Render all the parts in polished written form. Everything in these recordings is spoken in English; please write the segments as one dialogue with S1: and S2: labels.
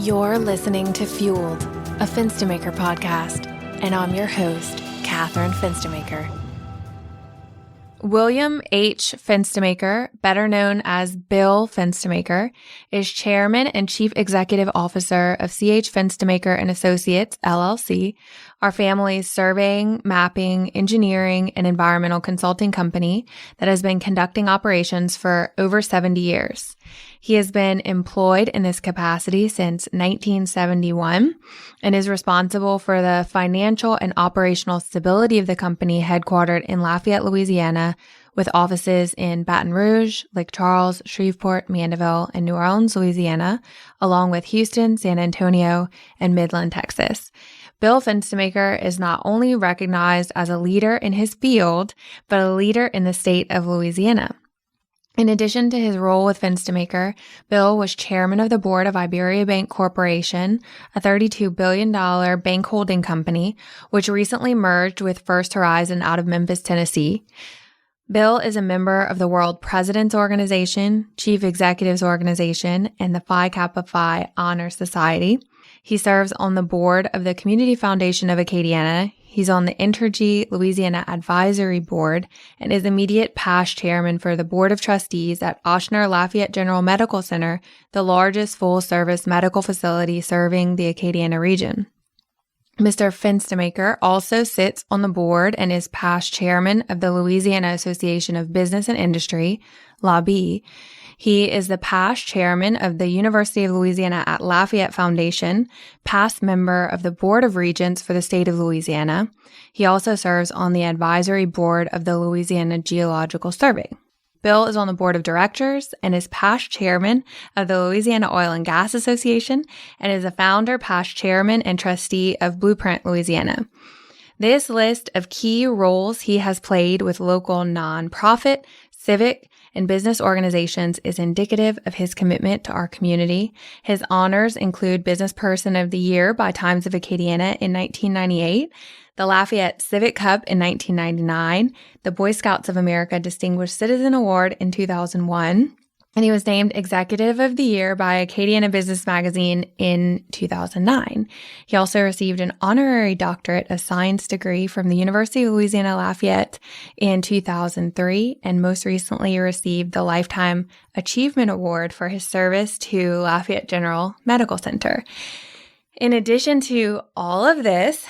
S1: You're listening to Fueled, a Fenstermaker podcast, and I'm your host, Catherine Fenstermaker. William H. Fenstermaker, better known as Bill Fenstermaker, is Chairman and Chief Executive Officer of Fenstermaker and Associates, LLC, our family's surveying, mapping, engineering, and environmental consulting company that has been conducting operations for over 70 years. He has been employed in this capacity since 1971 and is responsible for the financial and operational stability of the company headquartered in Lafayette, Louisiana, with offices in Baton Rouge, Lake Charles, Shreveport, Mandeville, and New Orleans, Louisiana, along with Houston, San Antonio, and Midland, Texas. Bill Fenstermaker is not only recognized as a leader in his field, but a leader in the state of Louisiana. In addition to his role with Fenstermaker, Bill was chairman of the Board of IBERIABANK Corporation, a $32 billion bank holding company, which recently merged with First Horizon out of Memphis, Tennessee. Bill is a member of the World Presidents Organization, Chief Executives Organization, and the Phi Kappa Phi Honor Society. He serves on the board of the Community Foundation of Acadiana. He's on the Entergy Louisiana Advisory Board and is immediate past chairman for the Board of Trustees at Ochsner Lafayette General Medical Center, the largest full-service medical facility serving the Acadiana region. Mr. Fenstermaker also sits on the board and is past chairman of the Louisiana Association of Business and Industry, LABI. He is the past chairman of the University of Louisiana at Lafayette Foundation, past member of the Board of Regents for the state of Louisiana. He also serves on the advisory board of the Louisiana Geological Survey. Bill is on the board of directors and is past chairman of the Louisiana Oil and Gas Association and is a founder, past chairman, and trustee of Blueprint Louisiana. This list of key roles he has played with local nonprofit, civic, and business organizations is indicative of his commitment to our community. His honors include Business Person of the Year by Times of Acadiana in 1998, the Lafayette Civic Cup in 1999, the Boy Scouts of America Distinguished Citizen Award in 2001, and he was named Executive of the Year by Acadiana Business Magazine in 2009. He also received an honorary doctorate of science degree from the University of Louisiana Lafayette in 2003, and most recently received the Lifetime Achievement Award for his service to Lafayette General Medical Center. In addition to all of this,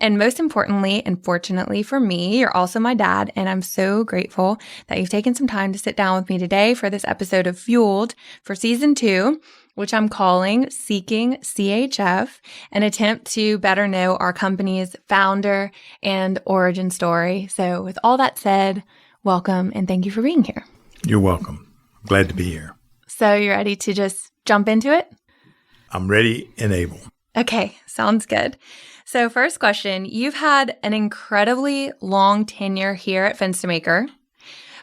S1: and most importantly, and fortunately for me, you're also my dad, and I'm so grateful that you've taken some time to sit down with me today for this episode of Fueled for Season 2, which I'm calling Seeking CHF, an attempt to better know our company's founder and origin story. So with all that said, welcome and thank you for being here.
S2: You're welcome. Glad to be here.
S1: So you're ready to just jump into it?
S2: I'm ready and able.
S1: Okay, sounds good. So first question, you've had an incredibly long tenure here at Fenstermaker,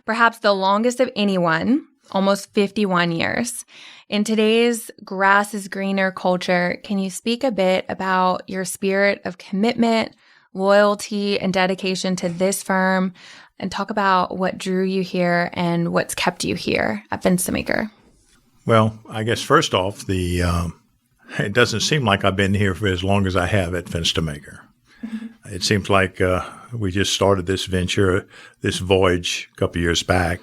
S1: perhaps the longest of anyone, almost 51 years. In today's grass is greener culture, can you speak a bit about your spirit of commitment, loyalty, and dedication to this firm, and talk about what drew you here and what's kept you here at Fenstermaker?
S2: Well, I guess first off, it doesn't seem like I've been here for as long as I have at Fenstermaker. Mm-hmm. It seems like we just started this venture, this voyage a couple years back.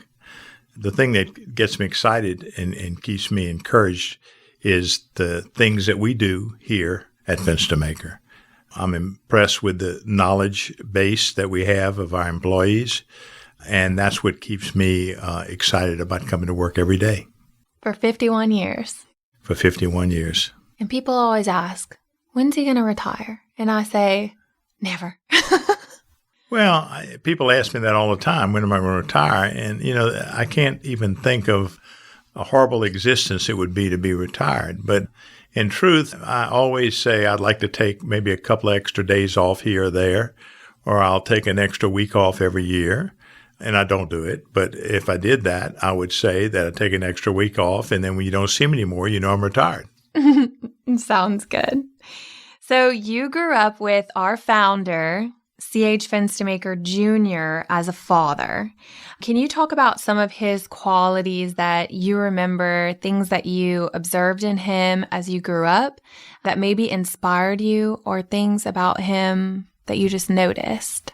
S2: The thing that gets me excited and keeps me encouraged is the things that we do here at Fenstermaker. I'm impressed with the knowledge base that we have of our employees, and that's what keeps me excited about coming to work every day.
S1: For 51 years.
S2: For 51 years.
S1: And people always ask, when's he going to retire? And I say, never.
S2: Well, people ask me that all the time. When am I going to retire? And, I can't even think of a horrible existence it would be to be retired. But in truth, I always say I'd like to take maybe a couple of extra days off here or there, or I'll take an extra week off every year. And I don't do it. But if I did that, I would say that I'd take an extra week off. And then when you don't see me anymore, I'm retired.
S1: Sounds good. So you grew up with our founder, C.H. Fenstermaker Jr. as a father. Can you talk about some of his qualities that you remember, things that you observed in him as you grew up that maybe inspired you, or things about him that you just noticed?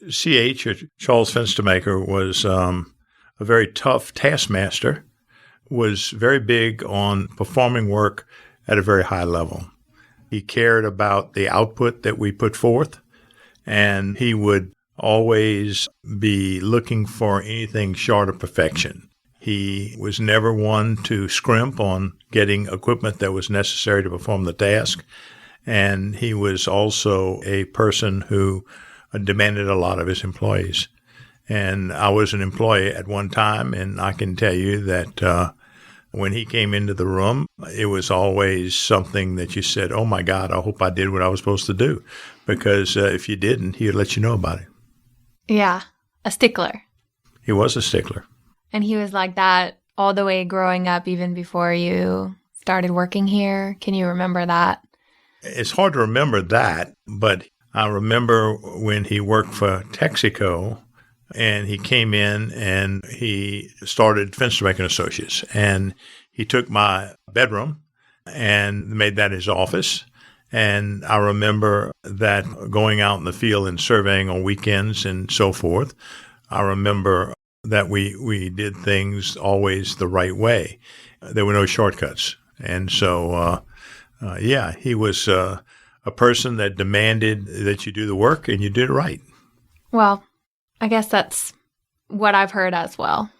S2: C.H., Charles Fenstermaker, was a very tough taskmaster, was very big on performing work at a very high level. He cared about the output that we put forth, and he would always be looking for anything short of perfection. He was never one to scrimp on getting equipment that was necessary to perform the task, and he was also a person who demanded a lot of his employees. And I was an employee at one time, and I can tell you that when he came into the room, it was always something that you said, oh my God, I hope I did what I was supposed to do. Because if you didn't, he'd let you know about it.
S1: Yeah, a stickler.
S2: He was a stickler.
S1: And he was like that all the way growing up, even before you started working here. Can you remember that?
S2: It's hard to remember that, but I remember when he worked for Texaco, and he came in and he started Fenstermaker and Associates. And he took my bedroom and made that his office. And I remember that going out in the field and surveying on weekends and so forth. I remember that we did things always the right way. There were no shortcuts. And so, he was a person that demanded that you do the work and you did it right.
S1: Well, I guess that's what I've heard as well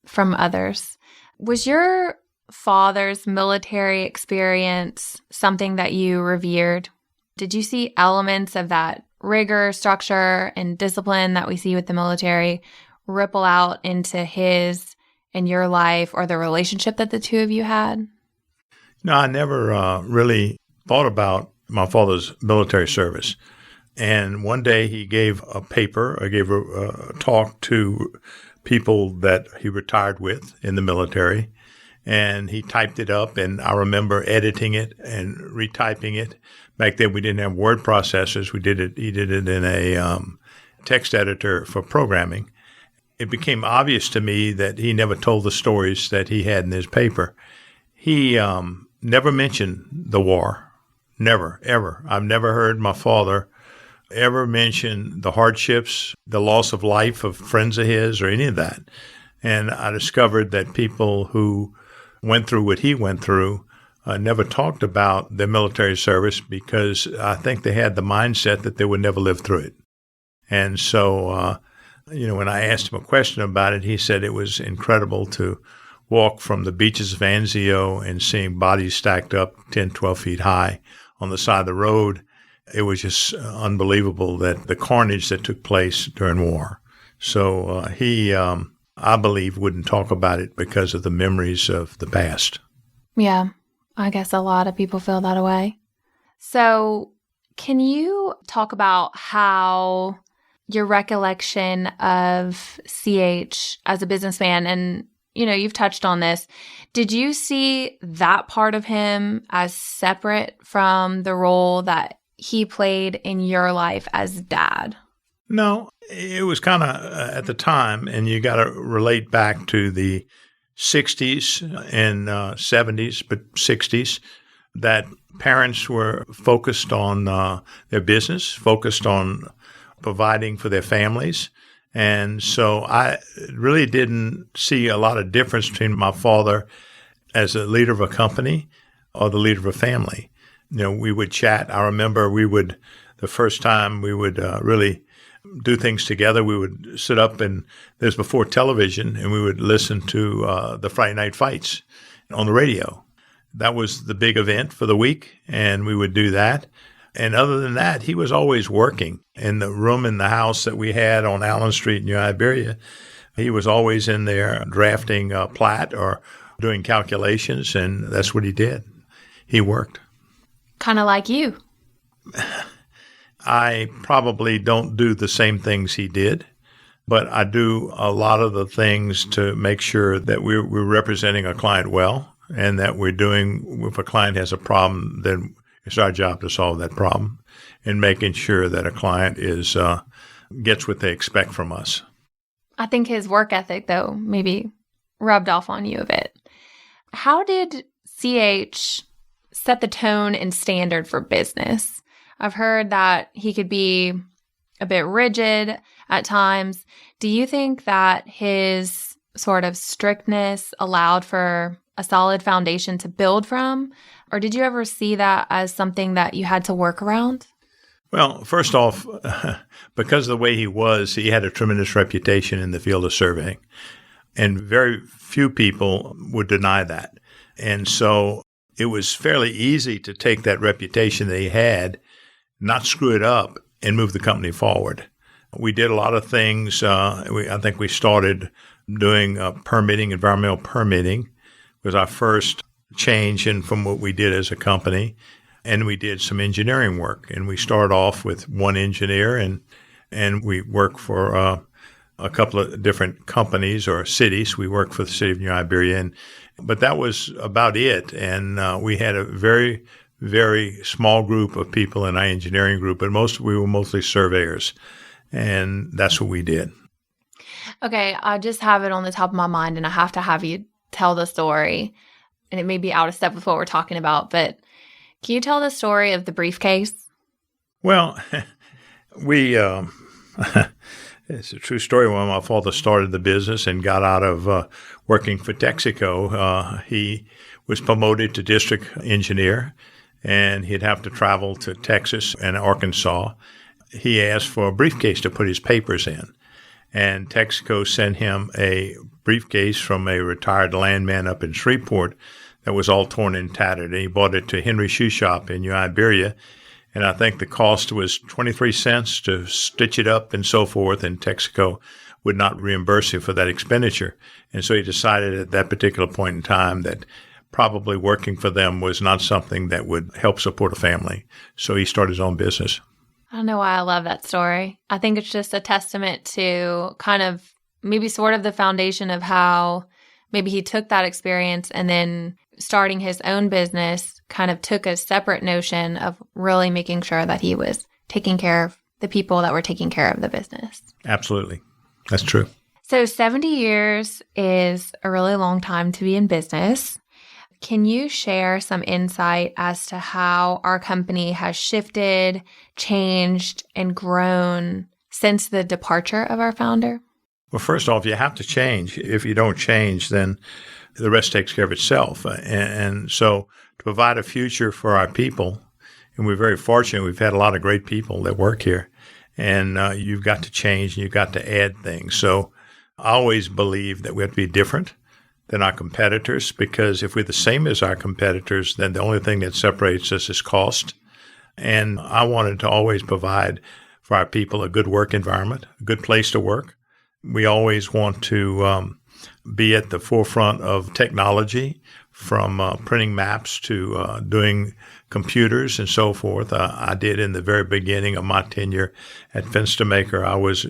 S1: from others. Was your father's military experience something that you revered? Did you see elements of that rigor, structure, and discipline that we see with the military ripple out into his and your life, or the relationship that the two of you had?
S2: No, I never really thought about my father's military service. And one day he gave a talk to people that he retired with in the military, and he typed it up, and I remember editing it and retyping it. Back then we didn't have word processors. He did it in a text editor for programming. It became obvious to me that he never told the stories that he had in his paper. He never mentioned the war. Never, ever. I've never heard my father ever mention the hardships, the loss of life of friends of his, or any of that. And I discovered that people who went through what he went through never talked about their military service, because I think they had the mindset that they would never live through it. And so, when I asked him a question about it, he said it was incredible to walk from the beaches of Anzio and seeing bodies stacked up 10, 12 feet high on the side of the road. It was just unbelievable, that the carnage that took place during war. So he, I believe, wouldn't talk about it because of the memories of the past.
S1: Yeah, I guess a lot of people feel that way. So can you talk about how your recollection of CH as a businessman, and you've touched on this, did you see that part of him as separate from the role that he played in your life as dad?
S2: No, it was kind of at the time, and you got to relate back to the 60s and 70s, but 60s, that parents were focused on their business, focused on providing for their families. And so I really didn't see a lot of difference between my father as a leader of a company or the leader of a family. We would chat. I remember the first time we would really do things together, we would sit up, and this was before television, and we would listen to the Friday night fights on the radio. That was the big event for the week, and we would do that. And other than that, he was always working. In the room in the house that we had on Allen Street in New Iberia, he was always in there drafting a plat or doing calculations, and that's what he did. He worked.
S1: Kind of like you.
S2: I probably don't do the same things he did, but I do a lot of the things to make sure that we're representing a client well, and that we're doing, if a client has a problem, then It's our job to solve that problem and making sure that a client gets what they expect from us.
S1: I think his work ethic, though, maybe rubbed off on you a bit. How did CH set the tone and standard for business? I've heard that he could be a bit rigid at times. Do you think that his sort of strictness allowed for a solid foundation to build from? Or did you ever see that as something that you had to work around?
S2: Well, first off, because of the way he had a tremendous reputation in the field of surveying, and very few people would deny that. And so it was fairly easy to take that reputation that he had, not screw it up, and move the company forward. We did a lot of things. I think we started doing environmental permitting was our first change from what we did as a company. And we did some engineering work. And we started off with one engineer, and we worked for a couple of different companies or cities. We worked for the city of New Iberia, but that was about it. And we had a very, very small group of people in our engineering group, but we were mostly surveyors. And that's what we did.
S1: Okay, I just have it on the top of my mind, and I have to have you tell the story. And it may be out of step with what we're talking about, but can you tell the story of the briefcase?
S2: Well, it's a true story. When my father started the business and got out of working for Texaco, he was promoted to district engineer, and he'd have to travel to Texas and Arkansas. He asked for a briefcase to put his papers in, and Texaco sent him a briefcase from a retired landman up in Shreveport that was all torn and tattered. And he bought it to Henry Shoe Shop in New Iberia, and I think the cost was 23 cents to stitch it up and so forth, and Texaco would not reimburse him for that expenditure. And so he decided at that particular point in time that probably working for them was not something that would help support a family. So he started his own business.
S1: I don't know why I love that story. I think it's just a testament to kind of maybe sort of the foundation of how maybe he took that experience and then starting his own business kind of took a separate notion of really making sure that he was taking care of the people that were taking care of the business.
S2: Absolutely. That's true.
S1: So 70 years is a really long time to be in business. Can you share some insight as to how our company has shifted, changed, and grown since the departure of our founder?
S2: Well, first off, you have to change. If you don't change, then the rest takes care of itself. And so to provide a future for our people, and we're very fortunate, we've had a lot of great people that work here, and you've got to change and you've got to add things. So I always believe that we have to be different than our competitors, because if we're the same as our competitors, then the only thing that separates us is cost. And I wanted to always provide for our people a good work environment, a good place to work. We always want to be at the forefront of technology, from printing maps to doing computers and so forth. I did in the very beginning of my tenure at Fenstermaker. I was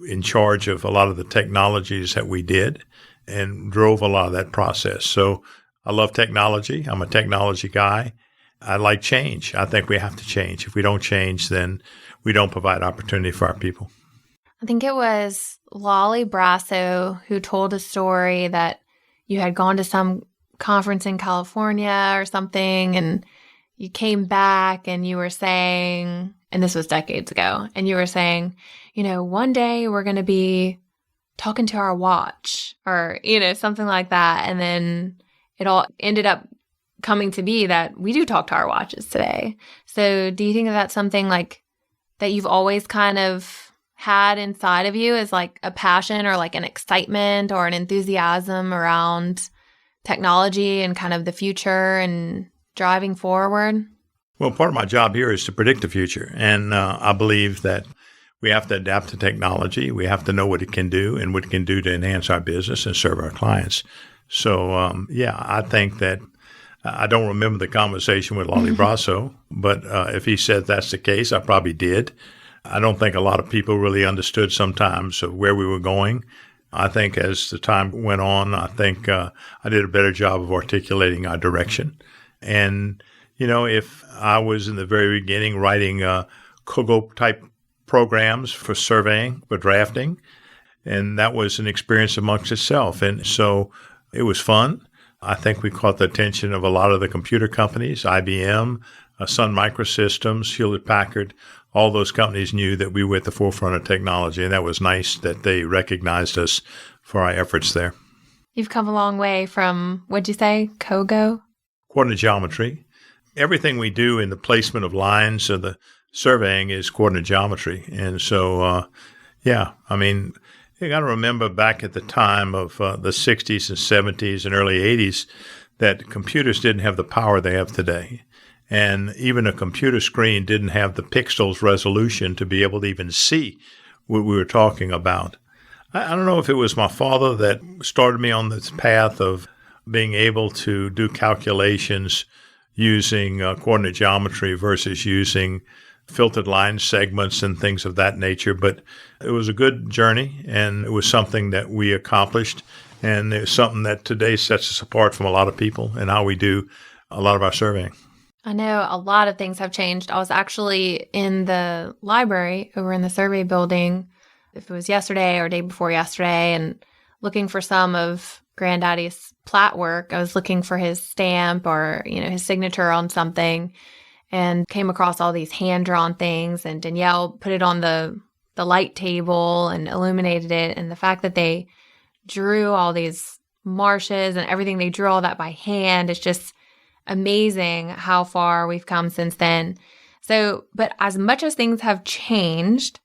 S2: in charge of a lot of the technologies that we did and drove a lot of that process. So I love technology. I'm a technology guy. I like change. I think we have to change. If we don't change, then we don't provide opportunity for our people.
S1: I think it was Lolly Brasso who told a story that you had gone to some conference in California or something, and you came back and you were saying, and this was decades ago, and you were saying, one day we're going to be talking to our watch or, something like that. And then it all ended up coming to be that we do talk to our watches today. So do you think that that's something like that you've always kind of had inside of you as like a passion or like an excitement or an enthusiasm around technology and kind of the future and driving forward?
S2: Well, part of my job here is to predict the future. And I believe that we have to adapt to technology. We have to know what it can do and what it can do to enhance our business and serve our clients. So, I think that I don't remember the conversation with Lolly Brasso, but if he said that's the case, I probably did. I don't think a lot of people really understood sometimes of where we were going. I think as the time went on, I think I did a better job of articulating our direction. And, if I was in the very beginning writing COGO-type programs for surveying, for drafting, and that was an experience amongst itself. And so it was fun. I think we caught the attention of a lot of the computer companies, IBM, Sun Microsystems, Hewlett-Packard. All those companies knew that we were at the forefront of technology, and that was nice that they recognized us for our efforts there.
S1: You've come a long way from, what'd you say, COGO? Coordinate
S2: geometry. Everything we do in the placement of lines of the surveying is coordinate geometry. And so, you got to remember back at the time of the 60s and 70s and early 80s that computers didn't have the power they have today. And even a computer screen didn't have the pixels resolution to be able to even see what we were talking about. I don't know if it was my father that started me on this path of being able to do calculations using coordinate geometry versus using filtered line segments and things of that nature. But it was a good journey, and it was something that we accomplished. And it's something that today sets us apart from a lot of people and how we do a lot of our surveying.
S1: I know a lot of things have changed. I was actually in the library over in the survey building, if it was yesterday or day before yesterday, and looking for some of Granddaddy's plat work. I was looking for his stamp or, his signature on something, and came across all these hand-drawn things, and Danielle put it on the light table and illuminated it. And the fact that they drew all these marshes and everything, they drew all that by hand, is just amazing how far we've come since then. So, but as much as things have changed,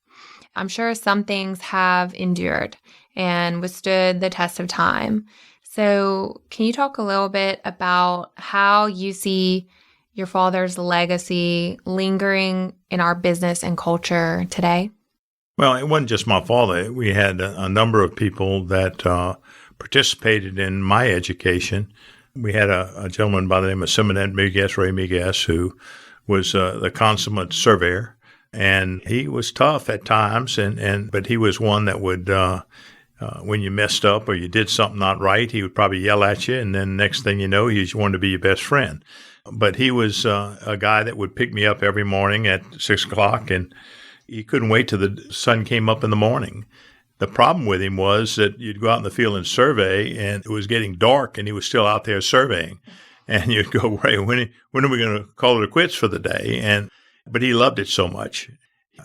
S1: I'm sure some things have endured and withstood the test of time. So can you talk a little bit about how you see your father's legacy lingering in our business and culture today?
S2: Well, it wasn't just my father. We had a number of people that participated in my education. We had a gentleman by the name of Simonette Miguez, Ray Miguez, who was the consummate surveyor. And he was tough at times, but he was one that would, when you messed up or you did something not right, he would probably yell at you. And then next thing you know, he wanted to be your best friend. But he was a guy that would pick me up every morning at 6 o'clock, and he couldn't wait till the sun came up in the morning. The problem with him was that you'd go out in the field and survey, and it was getting dark, and he was still out there surveying. And you'd go, Ray, when are we going to call it quits for the day? But he loved it so much.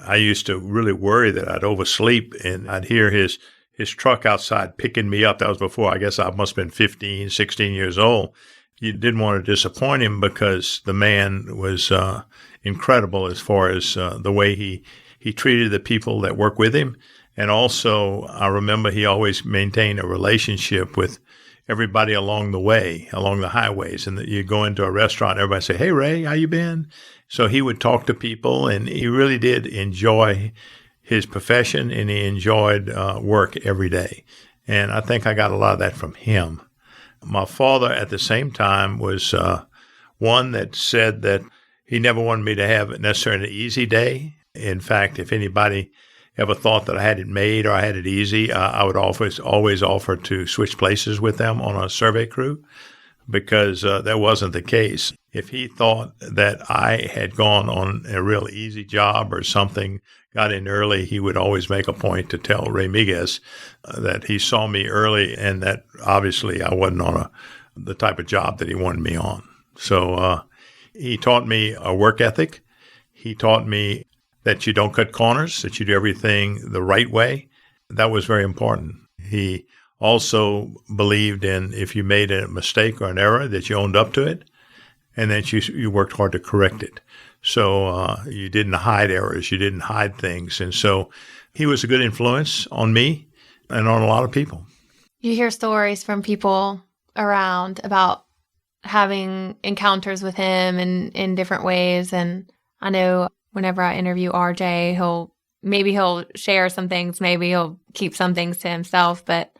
S2: I used to really worry that I'd oversleep, and I'd hear his truck outside picking me up. That was before, I guess I must have been 15, 16 years old. You didn't want to disappoint him because the man was incredible as far as the way he treated the people that work with him. And also, I remember he always maintained a relationship with everybody along the way, along the highways. And you go into a restaurant, everybody say, "Hey, Ray, how you been?" So he would talk to people, and he really did enjoy his profession, and he enjoyed work every day. And I think I got a lot of that from him. My father, at the same time, was one that said that he never wanted me to have necessarily an easy day. In fact, if anybody ever thought that I had it made or I had it easy, I would always offer to switch places with them on a survey crew, because that wasn't the case. If he thought that I had gone on a real easy job or something, got in early, he would always make a point to tell Ray Miguez that he saw me early and that obviously I wasn't on the type of job that he wanted me on. So he taught me a work ethic. He taught me that you don't cut corners, that you do everything the right way. That was very important. He also believed in if you made a mistake or an error, that you owned up to it and that you worked hard to correct it. So you didn't hide errors, you didn't hide things. And so he was a good influence on me and on a lot of people.
S1: You hear stories from people around about having encounters with him in different ways. And I know whenever I interview RJ, he'll share some things, maybe he'll keep some things to himself, but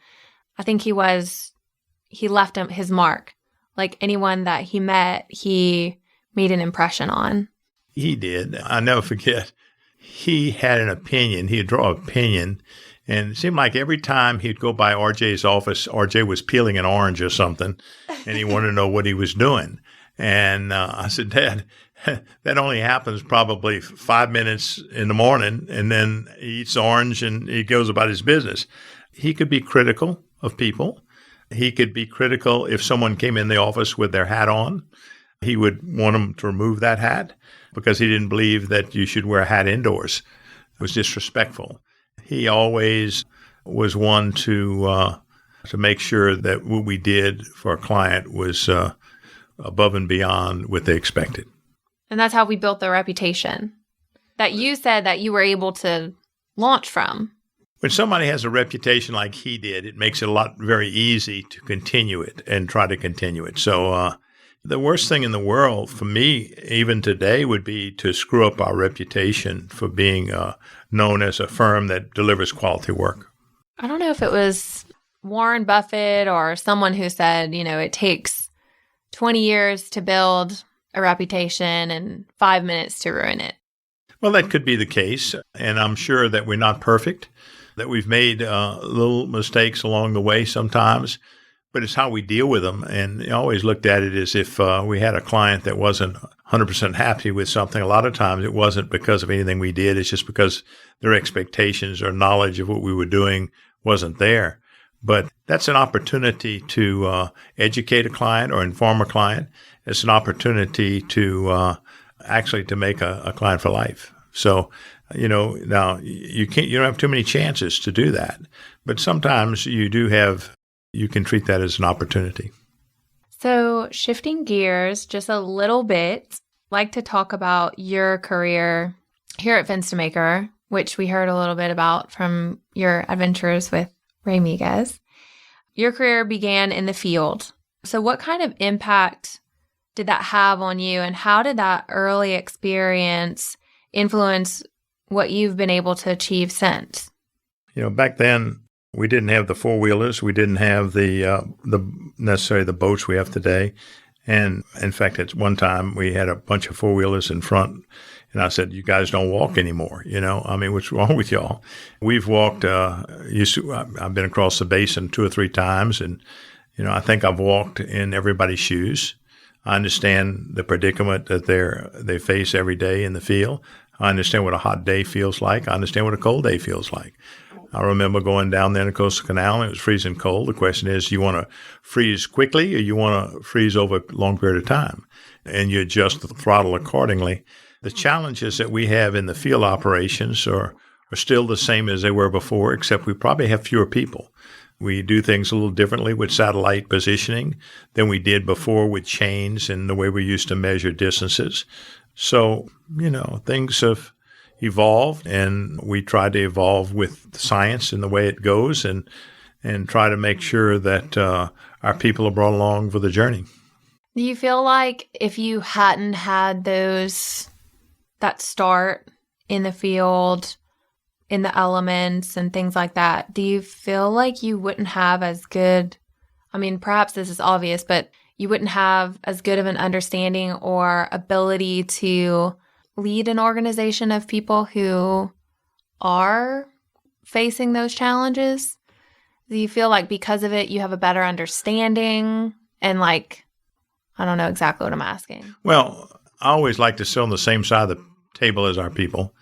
S1: I think he left his mark. Like anyone that he met, he made an impression on.
S2: He did. I never forget. He had an opinion. He'd draw an opinion, and it seemed like every time he'd go by RJ's office, RJ was peeling an orange or something, and he wanted to know what he was doing. And I said, Dad, that only happens probably 5 minutes in the morning, and then he eats orange and he goes about his business. He could be critical of people. He could be critical if someone came in the office with their hat on. He would want them to remove that hat because he didn't believe that you should wear a hat indoors. It was disrespectful. He always was one to make sure that what we did for a client was above and beyond what they expected.
S1: And that's how we built the reputation that you said that you were able to launch from.
S2: When somebody has a reputation like he did, it makes it very easy to continue it and try to continue it. So the worst thing in the world for me, even today, would be to screw up our reputation for being known as a firm that delivers quality work.
S1: I don't know if it was Warren Buffett or someone who said, it takes 20 years to build a reputation and 5 minutes to ruin it.
S2: Well, that could be the case. And I'm sure that we're not perfect, that we've made little mistakes along the way sometimes, but it's how we deal with them. And I always looked at it as if we had a client that wasn't 100% happy with something. A lot of times it wasn't because of anything we did. It's just because their expectations or knowledge of what we were doing wasn't there. But that's an opportunity to educate a client or inform a client. It's an opportunity to actually to make a client for life. So, now you don't have too many chances to do that, but sometimes you can treat that as an opportunity.
S1: So shifting gears just a little bit, I'd like to talk about your career here at Fenstermaker, which we heard a little bit about from your adventures with Ray Miguez. Your career began in the field. So what kind of impact did that have on you, and how did that early experience influence what you've been able to achieve since?
S2: Back then we didn't have the four-wheelers. We didn't have necessarily the boats we have today. And in fact, at one time we had a bunch of four-wheelers in front. And I said, you guys don't walk anymore. What's wrong with y'all? We've walked, I've been across the basin 2 or 3 times. And, I think I've walked in everybody's shoes. I understand the predicament that they face every day in the field. I understand what a hot day feels like. I understand what a cold day feels like. I remember going down there in the Coastal Canal, and it was freezing cold. The question is, you want to freeze quickly or you want to freeze over a long period of time? And you adjust the throttle accordingly. The challenges that we have in the field operations are still the same as they were before, except we probably have fewer people. We do things a little differently with satellite positioning than we did before with chains and the way we used to measure distances. So, things have evolved, and we try to evolve with science and the way it goes and try to make sure that our people are brought along for the journey.
S1: Do you feel like if you hadn't had that start in the field, in the elements and things like that, do you feel like you wouldn't have as good, perhaps this is obvious, but you wouldn't have as good of an understanding or ability to lead an organization of people who are facing those challenges? Do you feel like because of it, you have a better understanding? And I don't know exactly what I'm asking.
S2: Well, I always like to sit on the same side of the table as our people.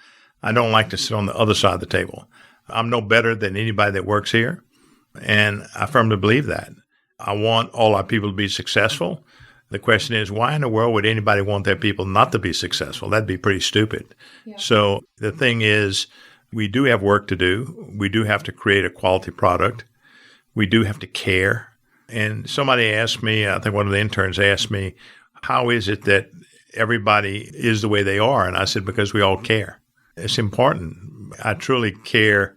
S2: I don't like to sit on the other side of the table. I'm no better than anybody that works here, and I firmly believe that. I want all our people to be successful. The question is, why in the world would anybody want their people not to be successful? That'd be pretty stupid. Yeah. So the thing is, we do have work to do. We do have to create a quality product. We do have to care. And somebody asked me, I think one of the interns asked me, how is it that everybody is the way they are? And I said, because we all care. It's important. I truly care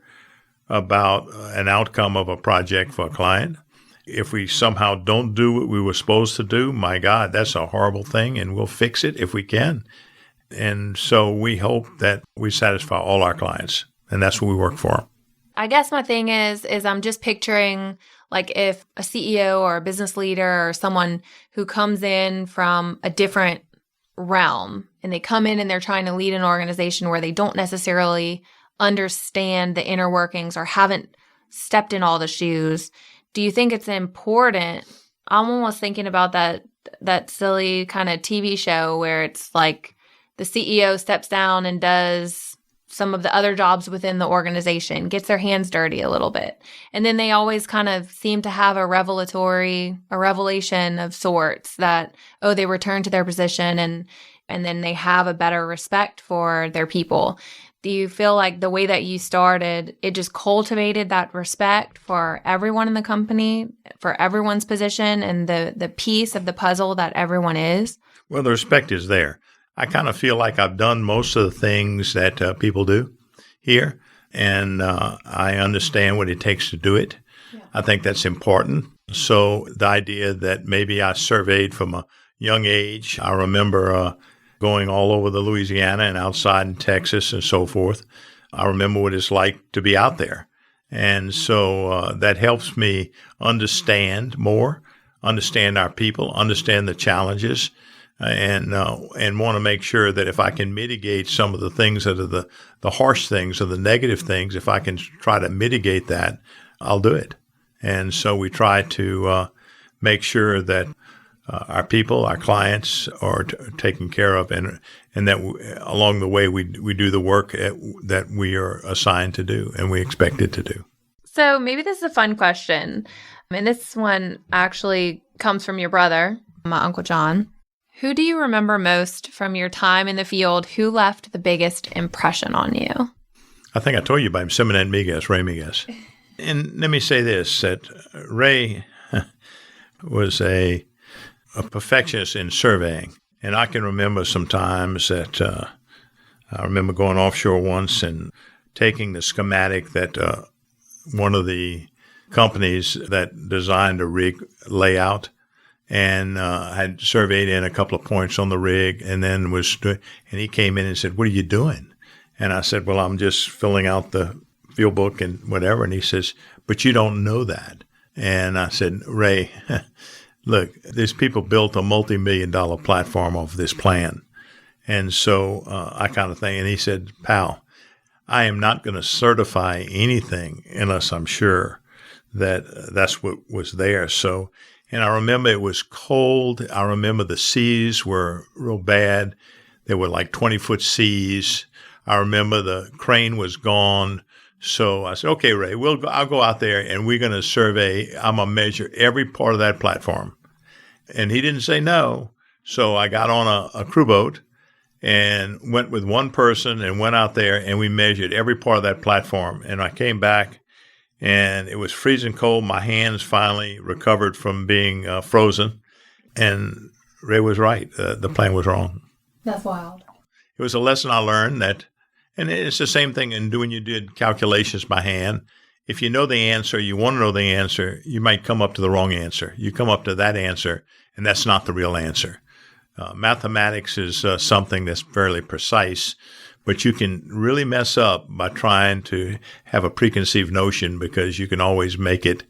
S2: about an outcome of a project for a client. If we somehow don't do what we were supposed to do, my God, that's a horrible thing, and we'll fix it if we can. And so we hope that we satisfy all our clients, and that's what we work for.
S1: I guess my thing is I'm just picturing if a CEO or a business leader or someone who comes in from a different realm and they come in and they're trying to lead an organization where they don't necessarily understand the inner workings or haven't stepped in all the shoes. Do you think it's important I'm almost thinking about that silly kind of TV show where it's like the CEO steps down and does some of the other jobs within the organization, gets their hands dirty a little bit. And then they always kind of seem to have a revelation of sorts that, they return to their position and then they have a better respect for their people. Do you feel like the way that you started, it just cultivated that respect for everyone in the company, for everyone's position, and the piece of the puzzle that everyone is?
S2: Well, the respect is there. I kind of feel like I've done most of the things that people do here, and I understand what it takes to do it. Yeah. I think that's important. So the idea that maybe I surveyed from a young age, I remember going all over the Louisiana and outside in Texas and so forth. I remember what it's like to be out there. And so that helps me understand more, understand our people, understand the challenges, and want to make sure that if I can mitigate some of the things that are the harsh things or the negative things, if I can try to mitigate that, I'll do it. And so we try to make sure that our people, our clients are taken care of, and that along the way we do the work that we are assigned to do and we expected to do.
S1: So maybe this is a fun question. And this one actually comes from your brother, my Uncle John. Who do you remember most from your time in the field? Who left the biggest impression on you?
S2: I think I told you about him, Simonette Miguez, Ray Miguez. And let me say this, that Ray was a perfectionist in surveying. And I can remember sometimes that I remember going offshore once and taking the schematic that one of the companies that designed a rig layout and had surveyed in a couple of points on the rig and then and he came in and said, "What are you doing?" And I said, "Well, I'm just filling out the field book and whatever." And he says, "But you don't know that." And I said, "Ray, look, these people built a multi-million-dollar platform off this plan." And so I kind of think, and he said, "Pal, I am not going to certify anything unless I'm sure that that's what was there." So, and I remember it was cold. I remember the seas were real bad. There were like 20-foot seas. I remember the crane was gone. So I said, "Okay, Ray, I'll go out there and we're going to survey. I'm going to measure every part of that platform." And he didn't say no. So I got on a crew boat and went with one person and went out there and we measured every part of that platform. And I came back and it was freezing cold. My hands finally recovered from being frozen. And Ray was right. The plan was wrong.
S1: That's wild.
S2: It was a lesson I learned that, and it's the same thing in doing you did calculations by hand. If you know the answer, you want to know the answer, you might come up to the wrong answer. You come up to that answer, and that's not the real answer. Mathematics is something that's fairly precise, but you can really mess up by trying to have a preconceived notion because you can always make it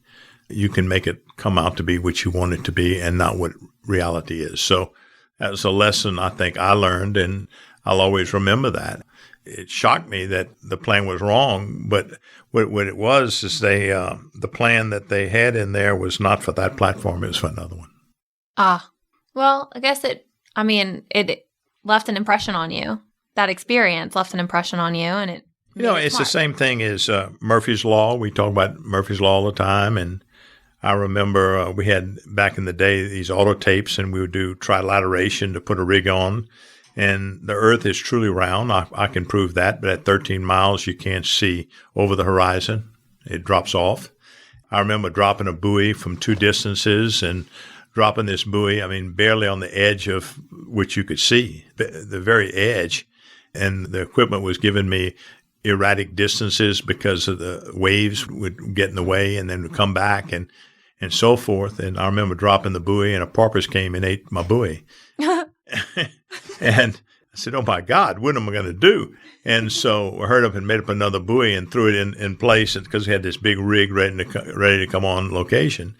S2: come out to be what you want it to be and not what reality is. So that was a lesson I think I learned, and I'll always remember that. It shocked me that the plan was wrong, but what it was is the plan that they had in there was not for that platform, it was for another one.
S1: Well, I guess it left an impression on you. That experience left an impression on you, and it.
S2: It's the same thing as Murphy's Law. We talk about Murphy's Law all the time, and I remember we had back in the day these auto tapes, and we would do trilateration to put a rig on. And the Earth is truly round. I can prove that. But at 13 miles, you can't see over the horizon. It drops off. I remember dropping a buoy from two distances and dropping this buoy, barely on the edge of which you could see, the very edge. And the equipment was giving me erratic distances because of the waves would get in the way and then would come back and so forth. And I remember dropping the buoy and a porpoise came and ate my buoy. And I said, "Oh my God, what am I going to do?" And so I hurried up and made up another buoy and threw it in place because we had this big rig ready to come on location.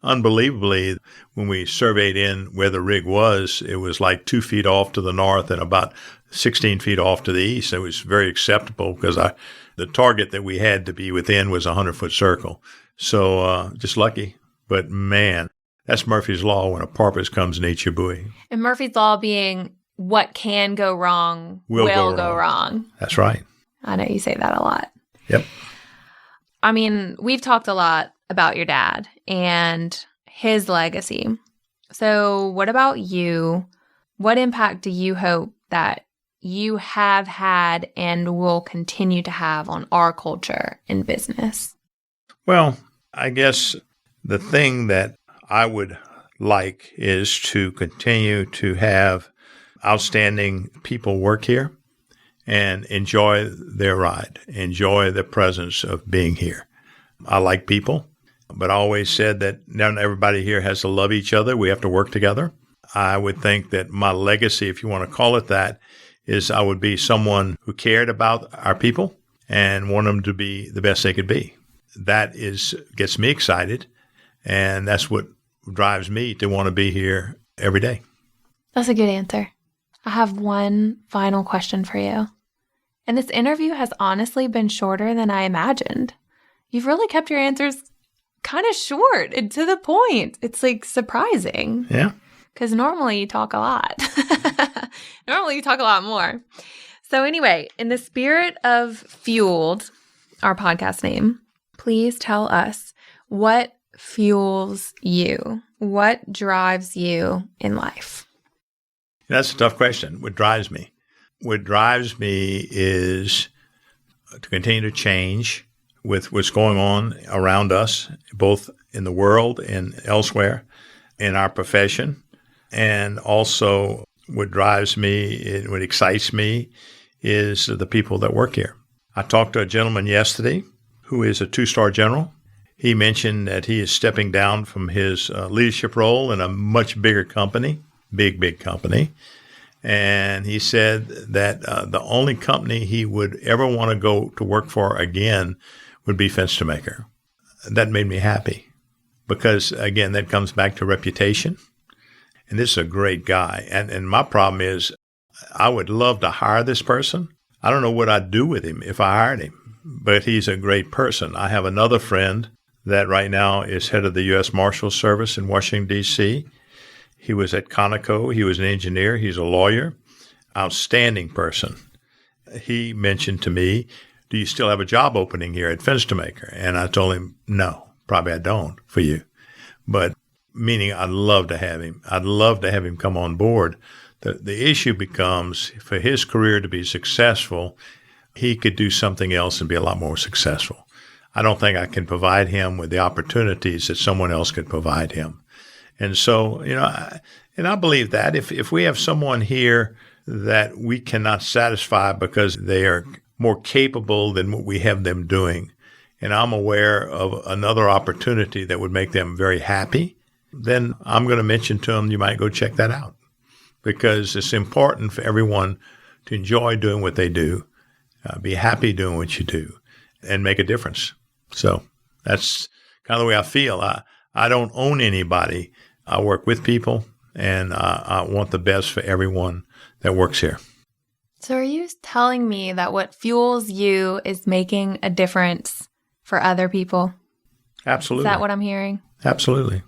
S2: Unbelievably, when we surveyed in where the rig was, it was like 2 feet off to the north and about 16 feet off to the east. It was very acceptable because the target that we had to be within was a 100-foot circle. So just lucky. But man, That's Murphy's Law when a porpoise comes and eats your buoy.
S1: And Murphy's Law being what can go wrong will go wrong.
S2: That's right.
S1: I know you say that a lot.
S2: Yep.
S1: I mean, we've talked a lot about your dad and his legacy. So what about you? What impact do you hope that you have had and will continue to have on our culture and business?
S2: Well, I guess the thing that I would like is to continue to have outstanding people work here and enjoy their ride, enjoy the presence of being here. I like people, but I always said that not everybody here has to love each other. We have to work together. I would think that my legacy, if you want to call it that, is I would be someone who cared about our people and want them to be the best they could be. That gets me excited, and that's what drives me to want to be here every day.
S1: That's a good answer. I have one final question for you. And this interview has honestly been shorter than I imagined. You've really kept your answers kind of short and to the point. It's like surprising.
S2: Yeah.
S1: Because normally you talk a lot. Normally you talk a lot more. So anyway, in the spirit of Fueled, our podcast name, please tell us what fuels you. What drives you in life?
S2: That's a tough question. What drives me? What drives me is to continue to change with what's going on around us, both in the world and elsewhere, in our profession. And also what drives me, what excites me, is the people that work here. I talked to a gentleman yesterday who is a 2-star general. He mentioned that he is stepping down from his leadership role in a much bigger company, big company. And he said that the only company he would ever want to go to work for again would be Fenstermaker. That made me happy because, again, that comes back to reputation. And this is a great guy. And my problem is I would love to hire this person. I don't know what I'd do with him if I hired him, but he's a great person. I have another friend that right now is head of the U.S. Marshal Service in Washington, D.C. He was at Conoco. He was an engineer. He's a lawyer. Outstanding person. He mentioned to me, do you still have a job opening here at Fenstermaker? And I told him, no, probably I don't for you. But meaning I'd love to have him. I'd love to have him come on board. The issue becomes for his career to be successful, he could do something else and be a lot more successful. I don't think I can provide him with the opportunities that someone else could provide him. And so, I believe that if we have someone here that we cannot satisfy because they are more capable than what we have them doing, and I'm aware of another opportunity that would make them very happy, then I'm going to mention to them, you might go check that out. Because it's important for everyone to enjoy doing what they do, be happy doing what you do, and make a difference. So that's kind of the way I feel. I don't own anybody. I work with people, and I want the best for everyone that works here.
S1: So are you telling me that what fuels you is making a difference for other people?
S2: Absolutely.
S1: Is that what I'm hearing?
S2: Absolutely.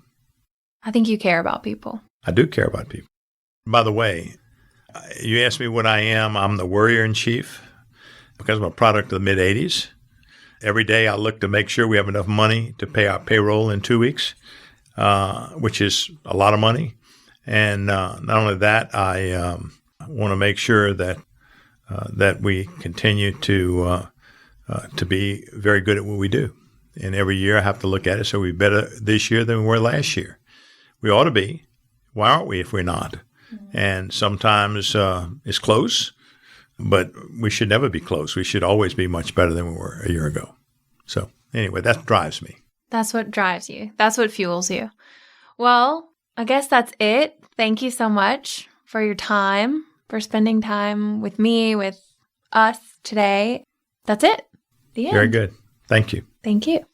S1: I think you care about people.
S2: I do care about people. By the way, you asked me what I am. I'm the worrier-in-chief because I'm a product of the mid-'80s. Every day I look to make sure we have enough money to pay our payroll in 2 weeks, which is a lot of money. And not only that, I want to make sure that we continue to be very good at what we do. And every year I have to look at it. So we're better this year than we were last year. We ought to be. Why aren't we if we're not? And sometimes it's close, but we should never be close. We should always be much better than we were a year ago. So anyway, that drives me.
S1: That's what drives you. That's what fuels you. Well, I guess that's it. Thank you so much for your time, for spending time with me, with us today. That's it. The end.
S2: Very good. Thank you.
S1: Thank you.